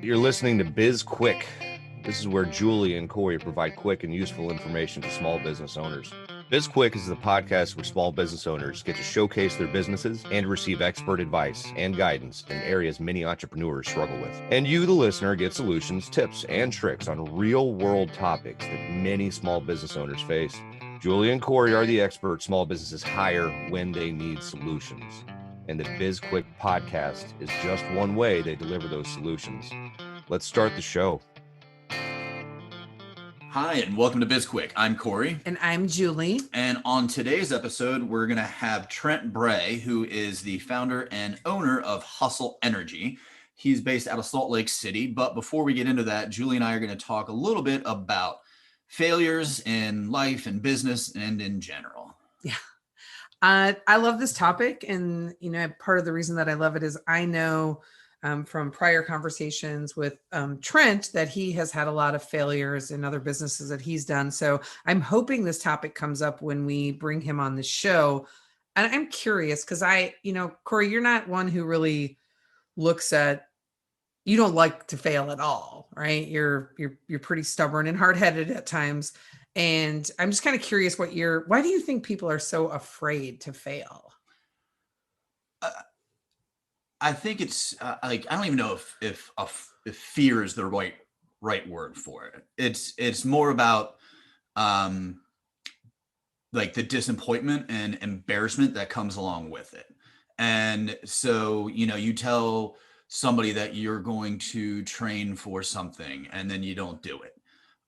You're listening to BizQuik. This is where Julie and Corey provide quick and useful information to small business owners. BizQuik is the podcast where small business owners get to showcase their businesses and receive expert advice and guidance in areas many entrepreneurs struggle with. And you, the listener, get solutions, tips, and tricks on real-world topics that many small business owners face. Julie and Corey are the experts small businesses hire when they need solutions. And the BizQuik podcast is just one way they deliver those solutions. Let's start the show. Hi, and welcome to BizQuik. I'm Corey. And I'm Julie. And on today's episode, we're going to have Trent Bray, who is the founder and owner of Hustle Energy. He's based out of Salt Lake City. But before we get into that, Julie and I are going to talk a little bit about failures in life and business and in general. Yeah. I love this topic. And, part of the reason that I love it is I know from prior conversations with Trent that he has had a lot of failures in other businesses that he's done. So I'm hoping this topic comes up when we bring him on the show. And I'm curious because Corey, you're not one who really looks at, you don't like to fail at all, right? You're pretty stubborn and hard-headed at times. And I'm just kind of curious why do you think people are so afraid to fail? I think it's I don't even know if fear is the right word for it. It's more about the disappointment and embarrassment that comes along with it. And so, you tell somebody that you're going to train for something and then you don't do it.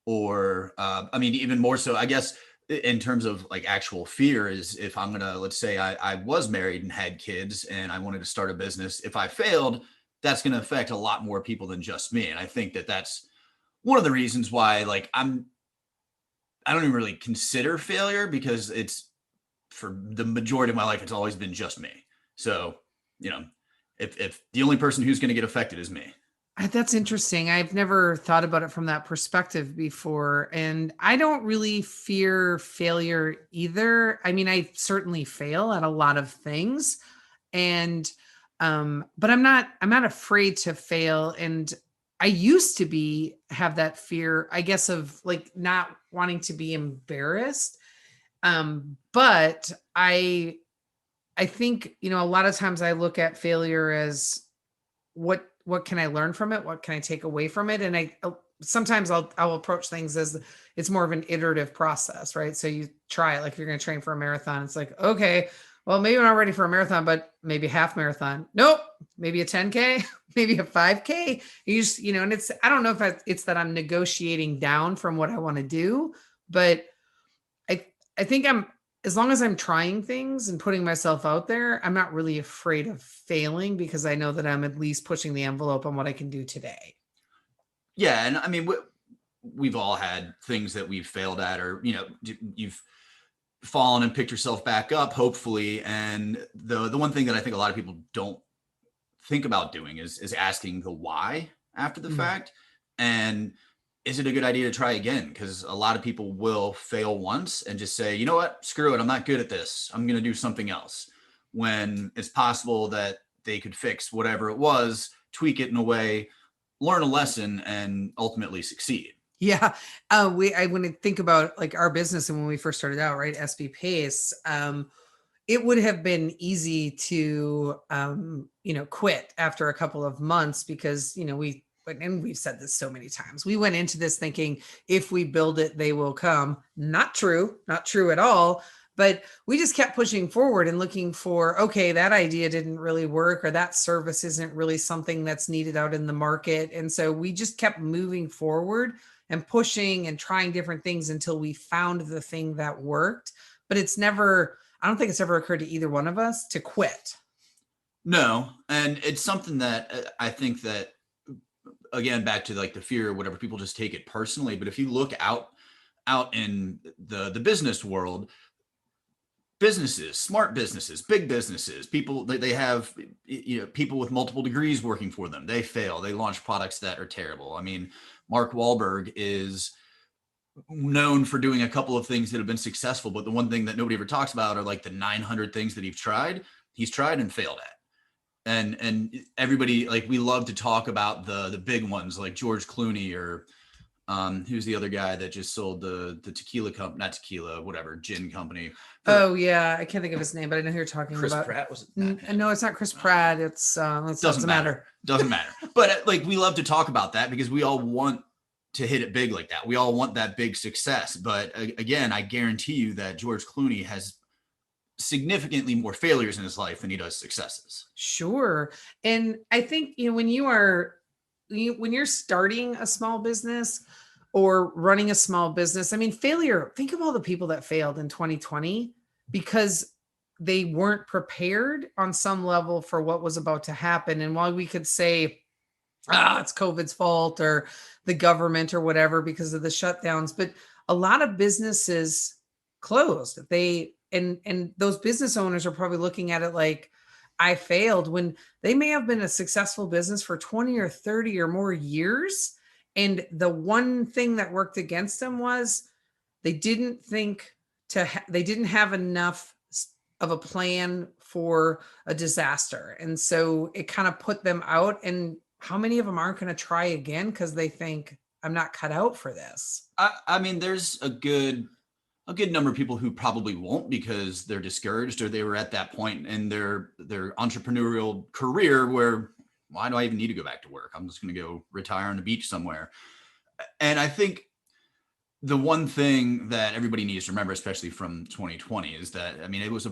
Or, even more so, I guess, in terms of actual fear is if I'm going to, let's say I was married and had kids and I wanted to start a business. If I failed, that's going to affect a lot more people than just me. And I think that that's one of the reasons why, I don't even really consider failure because it's for the majority of my life, it's always been just me. So, if the only person who's going to get affected is me. That's interesting. I've never thought about it from that perspective before. And I don't really fear failure either. I mean, I certainly fail at a lot of things. And but I'm not afraid to fail. And I used to have that fear, I guess, of not wanting to be embarrassed. But I think, a lot of times I look at failure as what can I learn from it? What can I take away from it? And sometimes I'll approach things as it's more of an iterative process, right? So you try it, if you're going to train for a marathon, it's okay, well, maybe I'm not ready for a marathon, but maybe a half marathon. Nope. Maybe a 10K, maybe a 5K. You just, and I don't know if it's that I'm negotiating down from what I want to do, but I think as long as I'm trying things and putting myself out there, I'm not really afraid of failing because I know that I'm at least pushing the envelope on what I can do today. Yeah. And we've all had things that we've failed at, or, you've fallen and picked yourself back up, hopefully. And the one thing that I think a lot of people don't think about doing is asking the why after the fact. And is it a good idea to try again? Because a lot of people will fail once and just say, you know what, screw it, I'm not good at this, I'm going to do something else. When it's possible that they could fix whatever it was, tweak it in a way, learn a lesson, and ultimately succeed. Yeah. When I think about our business and when we first started out, right, SB Pace, it would have been easy to, quit after a couple of months because, and we've said this so many times. We went into this thinking if we build it, they will come. Not true at all. But we just kept pushing forward and looking for, okay, that idea didn't really work, or that service isn't really something that's needed out in the market. And so we just kept moving forward and pushing and trying different things until we found the thing that worked. But I don't think it's ever occurred to either one of us to quit. No. And it's something that I think that, again, back to the fear or whatever, people just take it personally. But if you look out in the business world, businesses, smart businesses, big businesses, people, they have, people with multiple degrees working for them. They fail. They launch products that are terrible. Mark Wahlberg is known for doing a couple of things that have been successful, but the one thing that nobody ever talks about are the 900 things that he's tried and failed at. And everybody, like, we love to talk about the big ones like George Clooney or who's the other guy that just sold the tequila company, not tequila, whatever, gin company. Oh yeah, I can't think of his name, but I know who you're talking Chris about. Pratt, was it? No, it's not Chris Pratt. It's doesn't matter. Doesn't matter. But like, we love to talk about that because we all want to hit it big like that. We all want that big success. But again, I guarantee you that George Clooney has significantly more failures in his life than he does successes. Sure. And I think, when you're starting a small business or running a small business, I mean, failure, think of all the people that failed in 2020 because they weren't prepared on some level for what was about to happen. And while we could say, it's COVID's fault or the government or whatever because of the shutdowns, but a lot of businesses closed. And those business owners are probably looking at it like, I failed, when they may have been a successful business for 20 or 30 or more years. And the one thing that worked against them was they didn't they didn't have enough of a plan for a disaster. And so it kind of put them out. And how many of them aren't going to try again because they think, I'm not cut out for this? I mean, there's a good number of people who probably won't because they're discouraged or they were at that point in their entrepreneurial career where, why do I even need to go back to work? I'm just going to go retire on the beach somewhere. And I think the one thing that everybody needs to remember, especially from 2020, is that, I mean, it was a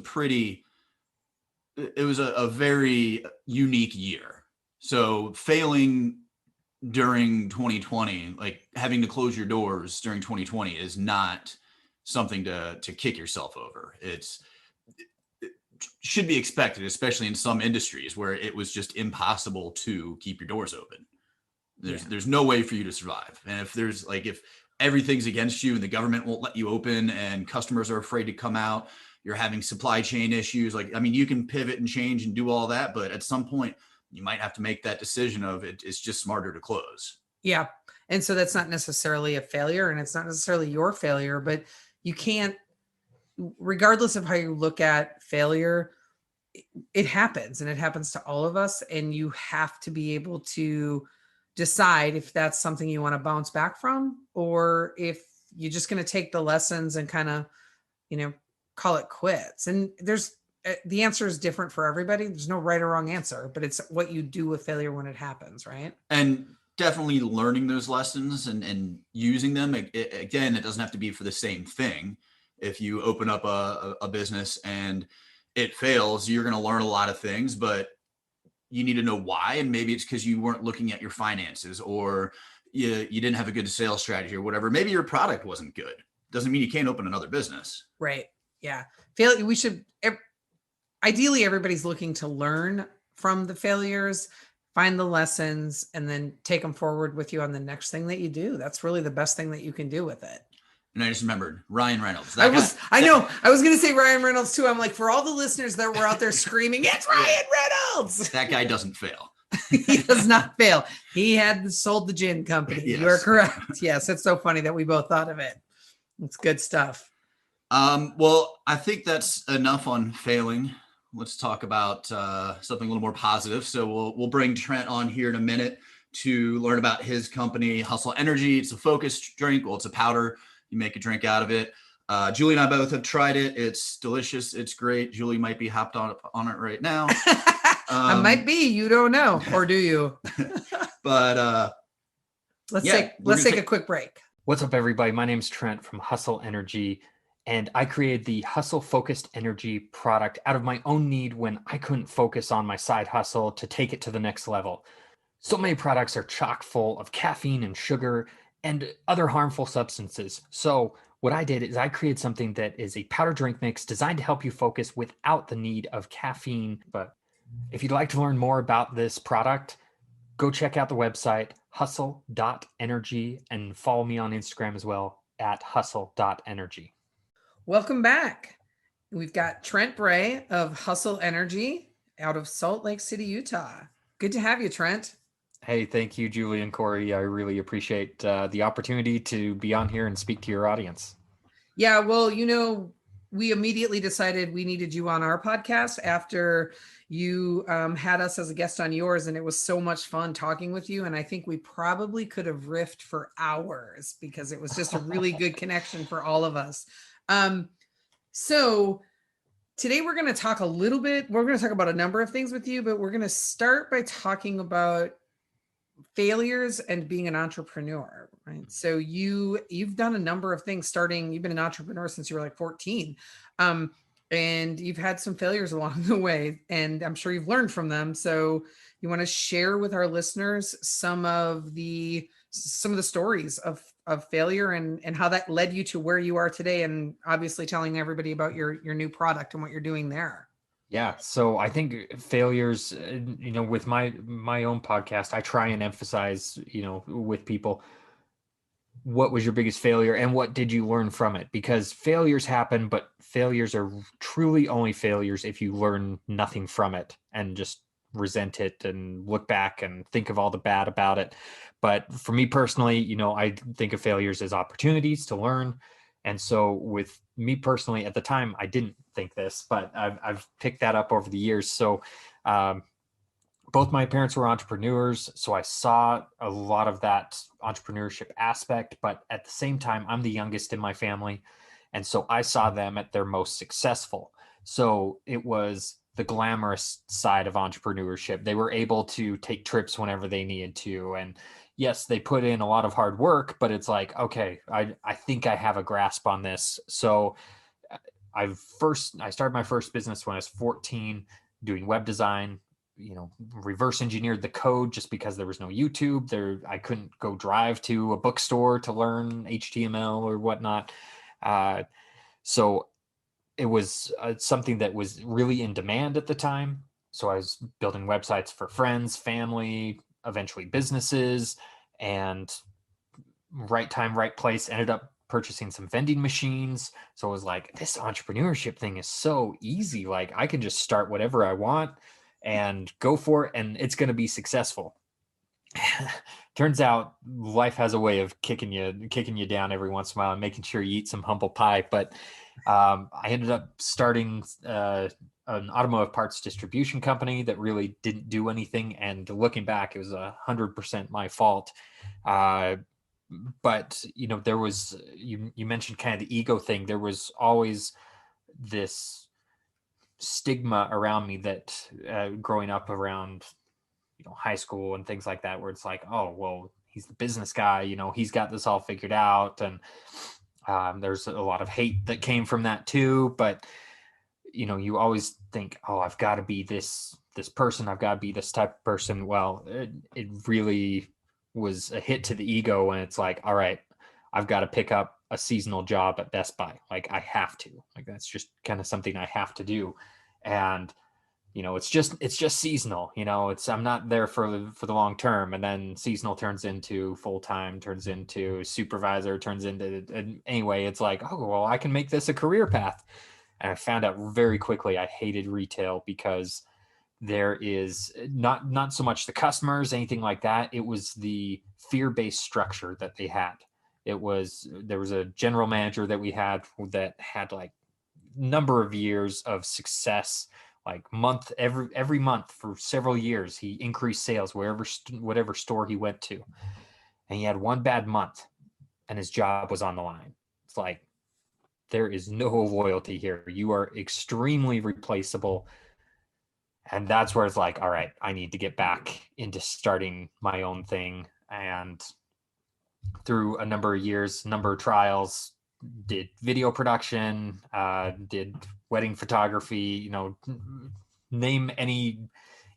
very unique year. So failing during 2020, like having to close your doors during 2020, is not something to kick yourself over. It should be expected, especially in some industries where it was just impossible to keep your doors open. There's no way for you to survive. And if everything's against you and the government won't let you open and customers are afraid to come out, you're having supply chain issues. Like, I mean, you can pivot and change and do all that, but at some point you might have to make that decision of it's just smarter to close. Yeah. And so that's not necessarily a failure and it's not necessarily your failure, but you can't, regardless of how you look at failure, it happens and it happens to all of us. And you have to be able to decide if that's something you want to bounce back from, or if you're just going to take the lessons and kind of, call it quits. And the answer is different for everybody. There's no right or wrong answer, but it's what you do with failure when it happens, right? And definitely learning those lessons and using them. Again, it doesn't have to be for the same thing. If you open up a business and it fails, you're going to learn a lot of things, but you need to know why. And maybe it's because you weren't looking at your finances, or you didn't have a good sales strategy or whatever. Maybe your product wasn't good. Doesn't mean you can't open another business. Right. Yeah. Ideally, everybody's looking to learn from the failures, find the lessons, and then take them forward with you on the next thing that you do. That's really the best thing that you can do with it. And I just remembered Ryan Reynolds. I was going to say Ryan Reynolds too. I'm like, for all the listeners that were out there screaming, it's Ryan Reynolds. That guy doesn't fail. He does not fail. He had sold the gin company. Yes. You are correct. Yes. It's so funny that we both thought of it. It's good stuff. Well, I think that's enough on failing. Let's talk about something a little more positive. So we'll bring Trent on here in a minute to learn about his company, Hustle Energy. It's a focused drink. Well, it's a powder. You make a drink out of it. Julie and I both have tried it. It's delicious. It's great. Julie might be hopped on it right now. I might be. You don't know, or do you? But let's take a quick break. What's up, everybody? My name's Trent from Hustle Energy, and I created the Hustle Focused Energy product out of my own need when I couldn't focus on my side hustle to take it to the next level. So many products are chock full of caffeine and sugar and other harmful substances. So what I did is I created something that is a powder drink mix designed to help you focus without the need of caffeine. But if you'd like to learn more about this product, go check out the website hustle.energy and follow me on Instagram as well at hustle.energy. Welcome back. We've got Trent Bray of Hustle Energy out of Salt Lake City, Utah. Good to have you, Trent. Hey, thank you, Julie and Corey. I really appreciate the opportunity to be on here and speak to your audience. Yeah, well, we immediately decided we needed you on our podcast after you had us as a guest on yours, and it was so much fun talking with you. And I think we probably could have riffed for hours because it was just a really good connection for all of us. So today we're going to talk a little bit, we're going to talk about a number of things with you, but we're going to start by talking about failures and being an entrepreneur, right? So you've done a number of things you've been an entrepreneur since you were like 14. And you've had some failures along the way, and I'm sure you've learned from them. So you want to share with our listeners some of the stories of failure and how that led you to where you are today, and obviously telling everybody about your new product and what you're doing there. Yeah. So I think failures, with my own podcast, I try and emphasize, with people, what was your biggest failure and what did you learn from it? Because failures happen, but failures are truly only failures if you learn nothing from it and just resent it and look back and think of all the bad about it. But for me personally, I think of failures as opportunities to learn. And so with me personally, at the time, I didn't think this, but I've picked that up over the years. So both my parents were entrepreneurs, so I saw a lot of that entrepreneurship aspect, but at the same time, I'm the youngest in my family. And so I saw them at their most successful. So it was the glamorous side of entrepreneurship. They were able to take trips whenever they needed to. And yes, they put in a lot of hard work, but it's like, okay, I think I have a grasp on this. So I started my first business when I was 14, doing web design, reverse engineered the code just because there was no YouTube there. I couldn't go drive to a bookstore to learn HTML or whatnot. So it was something that was really in demand at the time. So I was building websites for friends, family, eventually businesses, and right time, right place, ended up purchasing some vending machines. So it was like, this entrepreneurship thing is so easy. Like I can just start whatever I want and go for it, and it's going to be successful. Turns out life has a way of kicking you down every once in a while and making sure you eat some humble pie. But I ended up starting an automotive parts distribution company that really didn't do anything. And looking back, it was 100% my fault. But there was, you mentioned kind of the ego thing. There was always this stigma around me that growing up around high school and things like that, where it's like, oh well, he's the business guy, he's got this all figured out. And there's a lot of hate that came from that too. But you always think, oh, I've got to be this person, I've got to be this type of person. Well, it really was a hit to the ego, and it's like, all right, I've got to pick up a seasonal job at Best Buy. Like I have to, like, that's just kind of something I have to do. And, it's just seasonal, I'm not there for the long term. And then seasonal turns into full-time, turns into supervisor, turns into, and anyway, it's like, oh, well, I can make this a career path. And I found out very quickly I hated retail because there is not so much the customers, anything like that. It was the fear-based structure that they had. There was a general manager that we had that had like number of years of success, like every month for several years. He increased sales whatever store he went to, and he had one bad month and his job was on the line. It's like, there is no loyalty here. You are extremely replaceable. And that's where it's like, all right, I need to get back into starting my own thing. And through a number of years, number of trials, did video production, did wedding photography, name any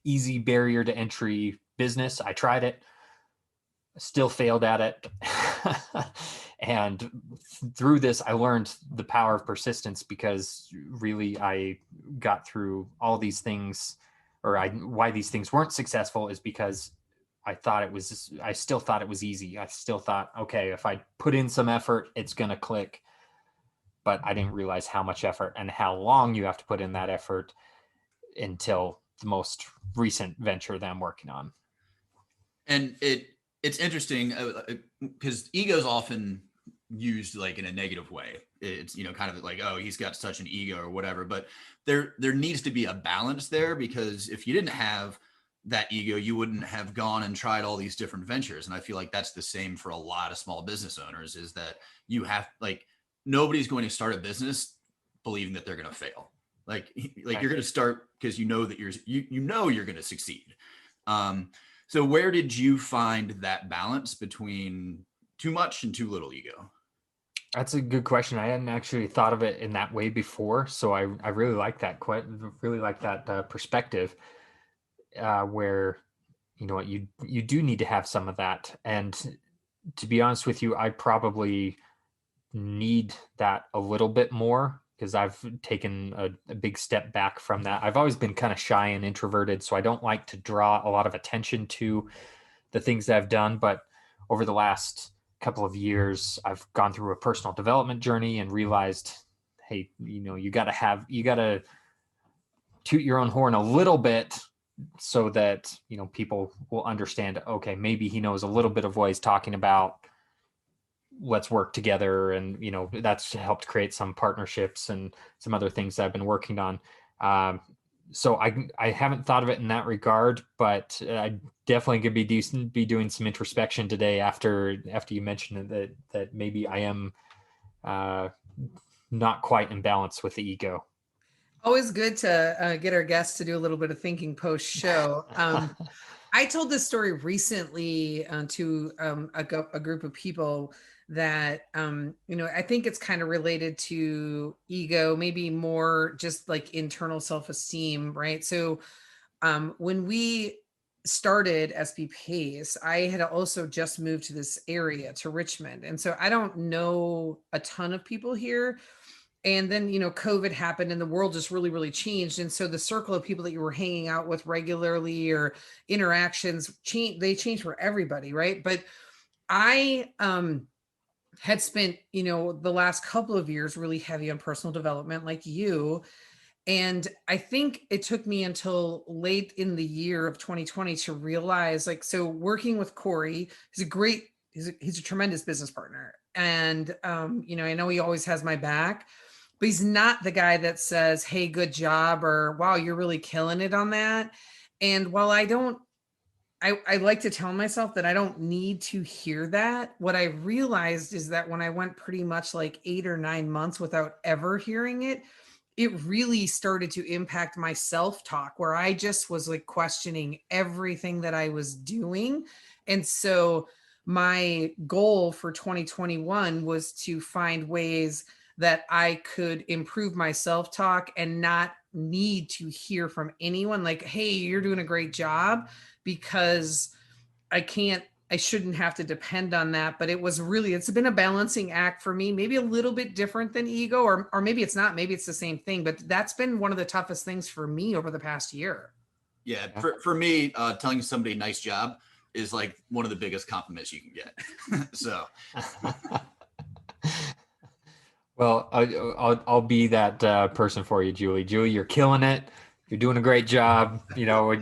easy barrier to entry business. I tried it, still failed at it. And through this, I learned the power of persistence, because really I got through all these things, why these things weren't successful is because I still thought it was easy. I still thought, okay, if I put in some effort, it's going to click. But I didn't realize how much effort and how long you have to put in that effort until the most recent venture that I'm working on. And it's interesting because egos often used like in a negative way. It's, you know, kind of like, oh, he's got such an ego or whatever, but there needs to be a balance there, because if you didn't have that ego, you wouldn't have gone and tried all these different ventures. And I feel like that's the same for a lot of small business owners, is that you have, like, nobody's going to start a business believing that they're going to fail. Like Right. you're going to start because you know that you're going to succeed. So where did you find that balance between too much and too little ego? That's a good question. I hadn't actually thought of it in that way before. So I really like that, really like that perspective, where, you know what, you do need to have some of that. And to be honest with you, I probably need that a little bit more, because I've taken a big step back from that. I've always been kind of shy and introverted, so I don't like to draw a lot of attention to the things that I've done. But over the last couple of years, I've gone through a personal development journey and realized, hey, you know, you got to toot your own horn a little bit, so that, you know, people will understand, okay, maybe he knows a little bit of what he's talking about. Let's work together. And, you know, that's helped create some partnerships and some other things that I've been working on. So I haven't thought of it in that regard, but I definitely could be doing some introspection today after you mentioned that maybe I am not quite in balance with the ego. Always good to get our guests to do a little bit of thinking post show. I told this story recently to a group of people that, you know, I think it's kind of related to ego, maybe more just like internal self-esteem, right? So when we started SB Pace, I had also just moved to this area, to Richmond. And so I don't know a ton of people here. And then, you know, COVID happened and the world just really, really changed. And so the circle of people that you were hanging out with regularly, or interactions, they changed for everybody, right? But I had spent, you know, the last couple of years really heavy on personal development, like you. And I think it took me until late in the year of 2020 to realize, like, so working with Corey, he's a tremendous business partner. And, you know, I know he always has my back, but he's not the guy that says, hey, good job, or wow, you're really killing it on that. And while I like to tell myself that I don't need to hear that, what I realized is that when I went pretty much like 8 or 9 months without ever hearing it, it really started to impact my self-talk, where I just was like questioning everything that I was doing. And so my goal for 2021 was to find ways that I could improve my self-talk and not need to hear from anyone like, hey, you're doing a great job, because I shouldn't have to depend on that. But it's been a balancing act for me, maybe a little bit different than ego, or maybe it's not, maybe it's the same thing, but that's been one of the toughest things for me over the past year. Yeah. For me, telling somebody nice job is like one of the biggest compliments you can get. So. Well, I'll be that person for you, Julie. Julie, you're killing it. You're doing a great job. You know,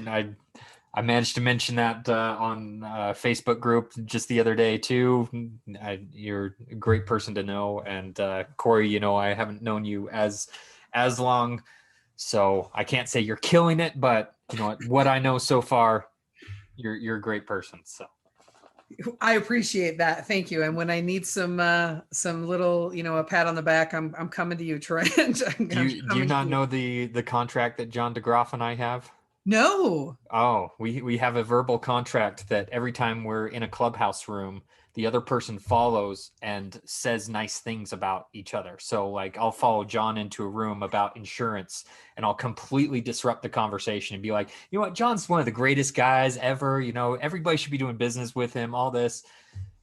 I managed to mention that on Facebook group just the other day too. You're a great person to know. And Corey, you know, I haven't known you as long, so I can't say you're killing it, but you know what I know so far, you're a great person. So I appreciate that. Thank you. And when I need some little, you know, a pat on the back, I'm coming to you, Trent. do you not know the contract that John DeGroff and I have? No. Oh, we have a verbal contract that every time we're in a clubhouse room, the other person follows and says nice things about each other. So like I'll follow John into a room about insurance and I'll completely disrupt the conversation and be like, you know what, John's one of the greatest guys ever. You know, everybody should be doing business with him, all this.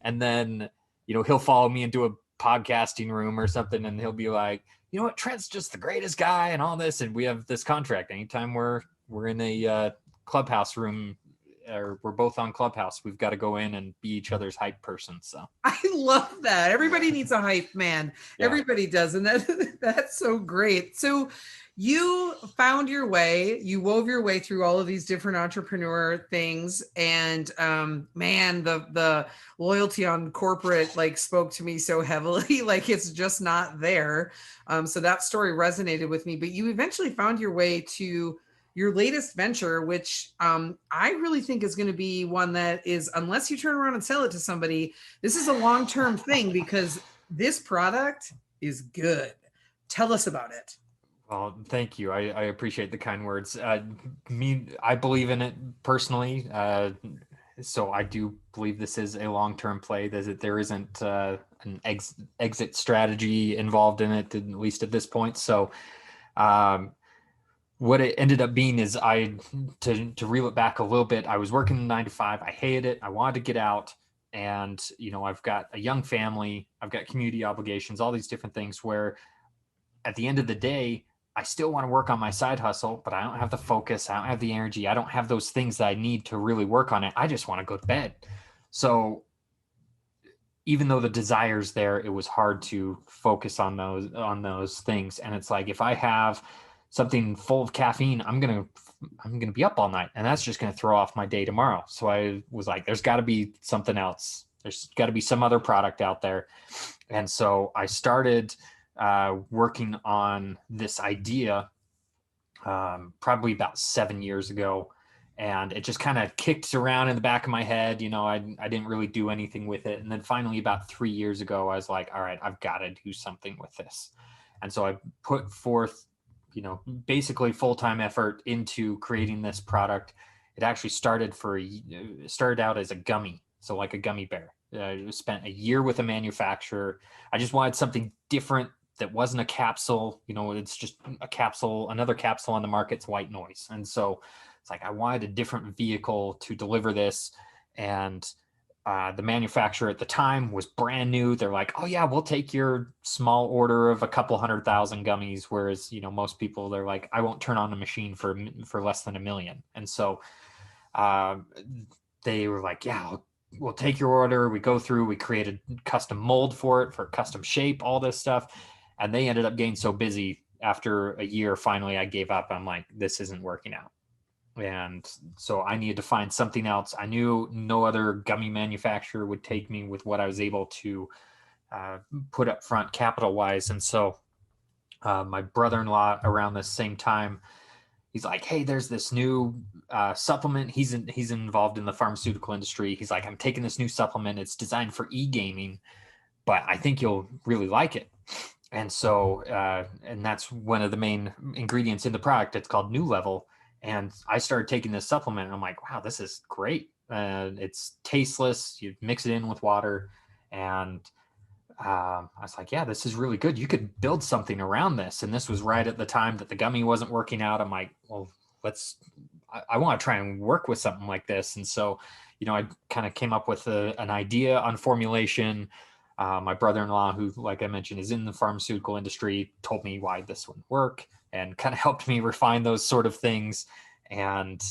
And then, you know, he'll follow me into a podcasting room or something and he'll be like, you know what, Trent's just the greatest guy and all this. And we have this contract. Anytime we're in a clubhouse room we're both on Clubhouse. We've got to go in and be each other's hype person. So I love that. Everybody needs a hype man. Yeah. Everybody does. And that's so great. So you found your way, you wove your way through all of these different entrepreneur things. And man, the loyalty on corporate like spoke to me so heavily, like it's just not there. So that story resonated with me, but you eventually found your way to your latest venture, which I really think is going to be one that is, unless you turn around and sell it to somebody, this is a long-term thing because this product is good. Tell us about it. Well, thank you. I appreciate the kind words. I believe in it personally. So I do believe this is a long-term play. There isn't an exit strategy involved in it, at least at this point. So what it ended up being is to reel it back a little bit, I was working 9 to 5. I hated it. I wanted to get out. And, I've got a young family. I've got community obligations, all these different things where at the end of the day, I still want to work on my side hustle, but I don't have the focus. I don't have the energy. I don't have those things that I need to really work on it. I just want to go to bed. So even though the desire's there, it was hard to focus on those things. And it's like, if I have something full of caffeine, I'm going to be up all night, and that's just going to throw off my day tomorrow. So I was like, there's got to be something else. There's got to be some other product out there. And so I started working on this idea probably about 7 years ago, and it just kind of kicked around in the back of my head. I didn't really do anything with it. And then finally about 3 years ago, I was like, all right, I've got to do something with this. And so I put forth, basically full-time effort into creating this product. It actually started out as a gummy. So like a gummy bear. I spent a year with a manufacturer. I just wanted something different that wasn't a capsule. It's just a capsule, another capsule on the market's white noise. And so it's like, I wanted a different vehicle to deliver this. And the manufacturer at the time was brand new. They're like, oh yeah, we'll take your small order of a couple 100,000 gummies. Whereas, most people, they're like, I won't turn on a machine for less than 1 million. And so they were like, yeah, we'll take your order. We go through, we created custom mold for it, for custom shape, all this stuff. And they ended up getting so busy after a year, finally I gave up. I'm like, this isn't working out. And so I needed to find something else. I knew no other gummy manufacturer would take me with what I was able to put up front capital wise. And so my brother-in-law around the same time, he's like, hey, there's this new supplement. He's involved in the pharmaceutical industry. He's like, I'm taking this new supplement. It's designed for e-gaming, but I think you'll really like it. And so, and that's one of the main ingredients in the product. It's called New Level. And I started taking this supplement and I'm like, wow, this is great. It's tasteless. You mix it in with water. And I was like, yeah, this is really good. You could build something around this. And this was right at the time that the gummy wasn't working out. I'm like, well, I want to try and work with something like this. And so, I kind of came up with an idea on formulation. My brother-in-law, who, like I mentioned, is in the pharmaceutical industry, told me why this wouldn't work and kind of helped me refine those sort of things. And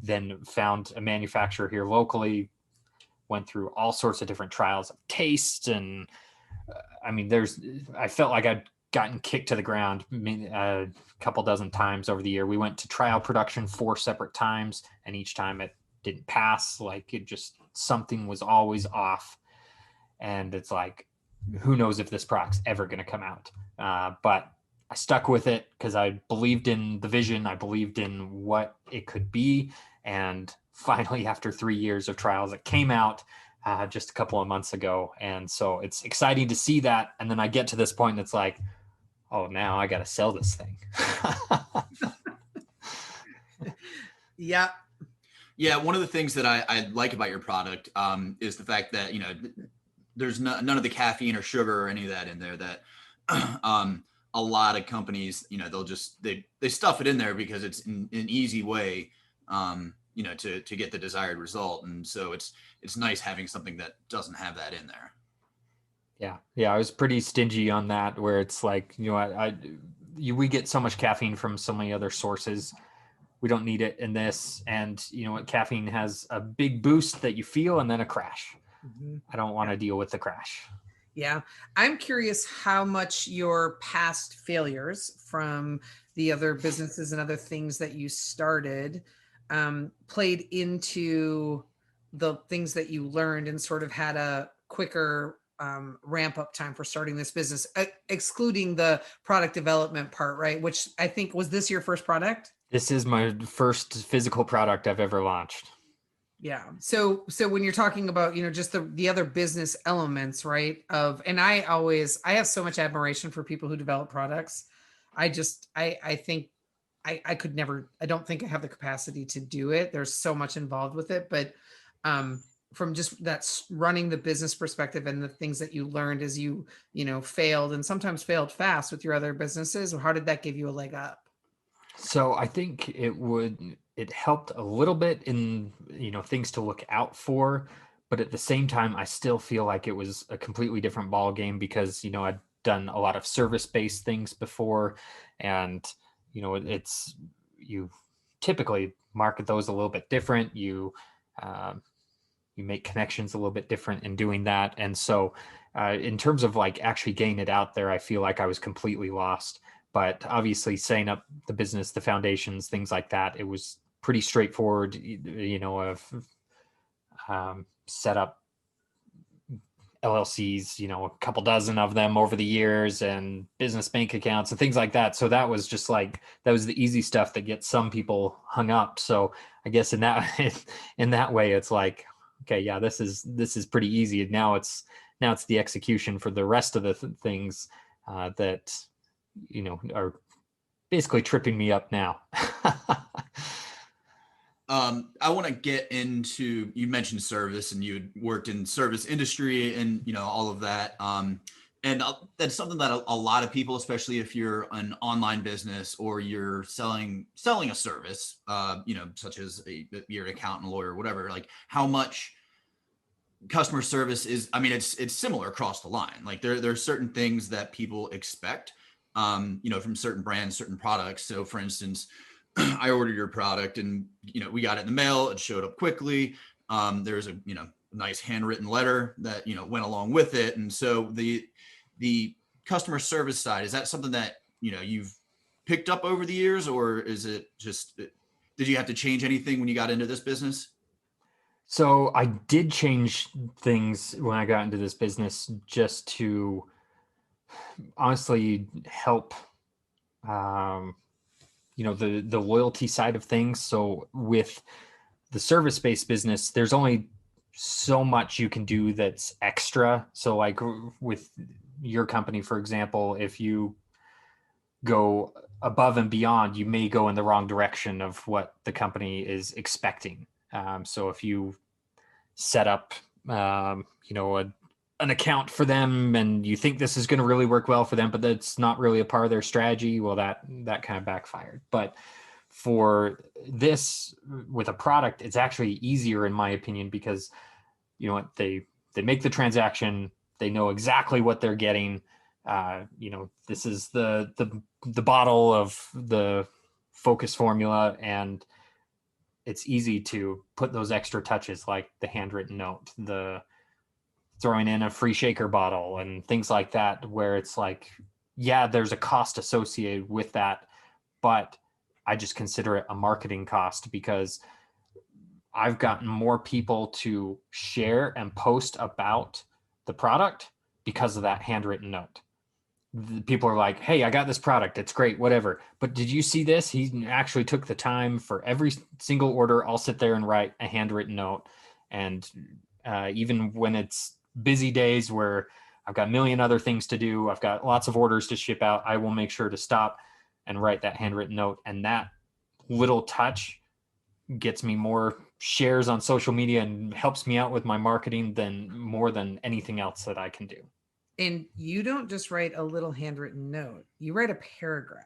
then found a manufacturer here locally, went through all sorts of different trials of taste. And I felt like I'd gotten kicked to the ground a couple dozen times over the year. We went to trial production 4 separate times, and each time it didn't pass. Like, it just, something was always off. And it's like, who knows if this product's ever going to come out. But I stuck with it because I believed in the vision. I believed in what it could be. And finally, after 3 years of trials, it came out just a couple of months ago. And so it's exciting to see that. And then I get to this point and it's like, oh, now I got to sell this thing. Yeah. Yeah. One of the things that I like about your product is the fact that, there's none of the caffeine or sugar or any of that in there that a lot of companies, they'll just, they stuff it in there because it's an easy way, to get the desired result. And so it's nice having something that doesn't have that in there. Yeah. I was pretty stingy on that, where it's like, we get so much caffeine from so many other sources. we don't need it in this. And you know what, caffeine has a big boost that you feel and then a crash. I don't want to deal with the crash. Yeah. I'm curious how much your past failures from the other businesses and other things that you started played into the things that you learned and sort of had a quicker ramp up time for starting this business, excluding the product development part, right? Which I think, was this your first product? This is my first physical product I've ever launched. Yeah. So when you're talking about, you know, just the other business elements, right? And I have so much admiration for people who develop products. I think I could never, I don't think I have the capacity to do it. There's so much involved with it, but from just that running the business perspective and the things that you learned as you know, failed and sometimes failed fast with your other businesses, how did that give you a leg up? So I think it helped a little bit in, you know, things to look out for, but at the same time, I still feel like it was a completely different ball game because, you know, I'd done a lot of service-based things before, and, you know, you typically market those a little bit different. You make connections a little bit different in doing that. And so in terms of like actually getting it out there, I feel like I was completely lost. But obviously setting up the business, the foundations, things like that, it was pretty straightforward. You know, I've set up LLCs, you know, a couple dozen of them over the years, and business bank accounts and things like that. So that was just like, that was the easy stuff that gets some people hung up. So I guess in that way, it's like, okay, yeah, this is pretty easy. Now it's the execution for the rest of the things that, you know, are basically tripping me up now. I want to get into, you mentioned service and you had worked in service industry and, you know, all of that. And that's something that a lot of people, especially if you're an online business or you're selling a service, you know, such as you're an accountant, lawyer, whatever, like how much customer service is, I mean, it's similar across the line. Like there are certain things that people expect, you know, from certain brands, certain products. So for instance, I ordered your product and, you know, we got it in the mail. It showed up quickly. There's a, you know, nice handwritten letter that, you know, went along with it. And so the customer service side, is that something that, you know, you've picked up over the years, or is it just, did you have to change anything when you got into this business? So I did change things when I got into this business just to honestly help, you know, the loyalty side of things. So with the service-based business, there's only so much you can do that's extra. So like with your company, for example, if you go above and beyond, you may go in the wrong direction of what the company is expecting. So if you set up, you know, an account for them and you think this is going to really work well for them, but that's not really a part of their strategy, well, that kind of backfired. But for this, with a product, it's actually easier in my opinion, because, you know, they make the transaction, they know exactly what they're getting. You know, this is the bottle of the focus formula, and it's easy to put those extra touches like the handwritten note, the throwing in a free shaker bottle and things like that, where it's like, yeah, there's a cost associated with that, but I just consider it a marketing cost, because I've gotten more people to share and post about the product because of that handwritten note. People are like, hey, I got this product, it's great, whatever, but did you see this? He actually took the time for every single order. I'll sit there and write a handwritten note. And even when it's busy days where I've got a million other things to do, I've got lots of orders to ship out, I will make sure to stop and write that handwritten note. And that little touch gets me more shares on social media and helps me out with my marketing more than anything else that I can do. And you don't just write a little handwritten note, you write a paragraph.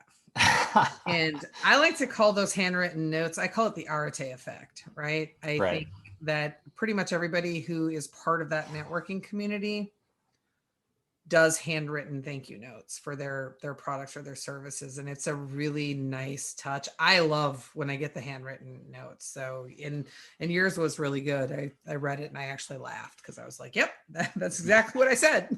And I like to call those handwritten notes, I call it the Arate effect, right? I think that pretty much everybody who is part of that networking community does handwritten thank you notes for their products or their services, and it's a really nice touch. I love when I get the handwritten notes. So and yours was really good. I read it and I actually laughed because I was like, yep, that's exactly what I said.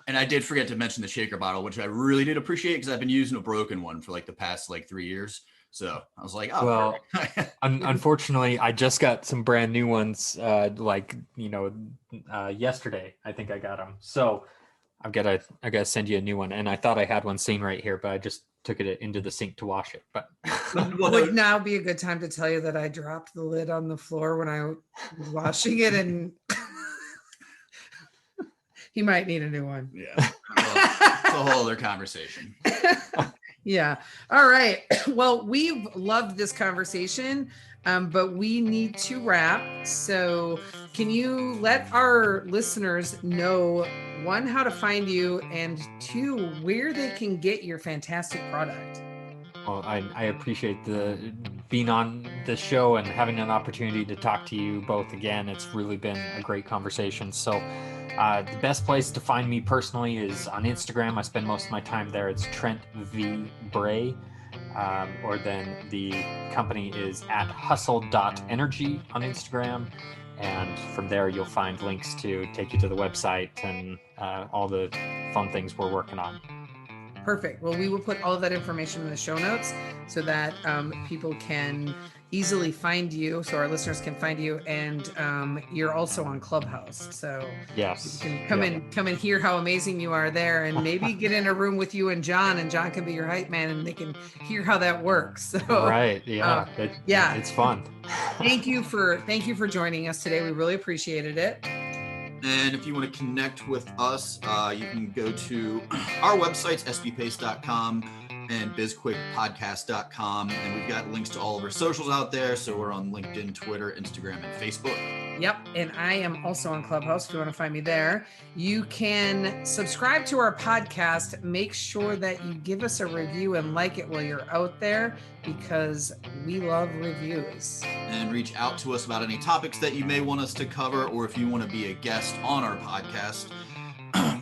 And I did forget to mention the shaker bottle, which I really did appreciate because I've been using a broken one for like the past 3 years. So I was like, oh, well, unfortunately, I just got some brand new ones. Yesterday, I think I got them. So I gotta send you a new one. And I thought I had one sitting right here, but I just took it into the sink to wash it. But would now be a good time to tell you that I dropped the lid on the floor when I was washing it, and he might need a new one. Yeah, well, it's a whole other conversation. Yeah. All right. Well, we've loved this conversation, but we need to wrap. So can you let our listeners know, one, how to find you, and two, where they can get your fantastic product? Well, I appreciate being on the show and having an opportunity to talk to you both again. It's really been a great conversation. So the best place to find me personally is on Instagram. I spend most of my time there. It's Trent V. Bray. Or then the company is at hustle.energy on Instagram. And from there, you'll find links to take you to the website and all the fun things we're working on. Perfect. Well, we will put all of that information in the show notes so that people can easily find you, so our listeners can find you. And you're also on Clubhouse, so yes, you can come and hear how amazing you are there, and maybe get in a room with you and John can be your hype man, and they can hear how that works. So right, yeah, it's fun. Thank you for joining us today. We really appreciated it. And if you want to connect with us, you can go to our websites, sbpace.com and bizquickpodcast.com. And we've got links to all of our socials out there. So we're on LinkedIn, Twitter, Instagram, and Facebook. Yep. And I am also on Clubhouse if you want to find me there. You can subscribe to our podcast. Make sure that you give us a review and like it while you're out there, because we love reviews. And reach out to us about any topics that you may want us to cover, or if you want to be a guest on our podcast.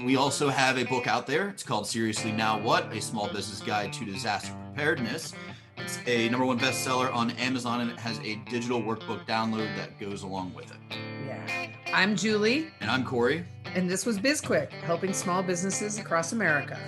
We also have a book out there. It's called Seriously Now What? A Small Business Guide to Disaster Preparedness. It's a #1 bestseller on Amazon, and it has a digital workbook download that goes along with it. Yeah. I'm Julie. And I'm Corey. And this was BizQuik, helping small businesses across America.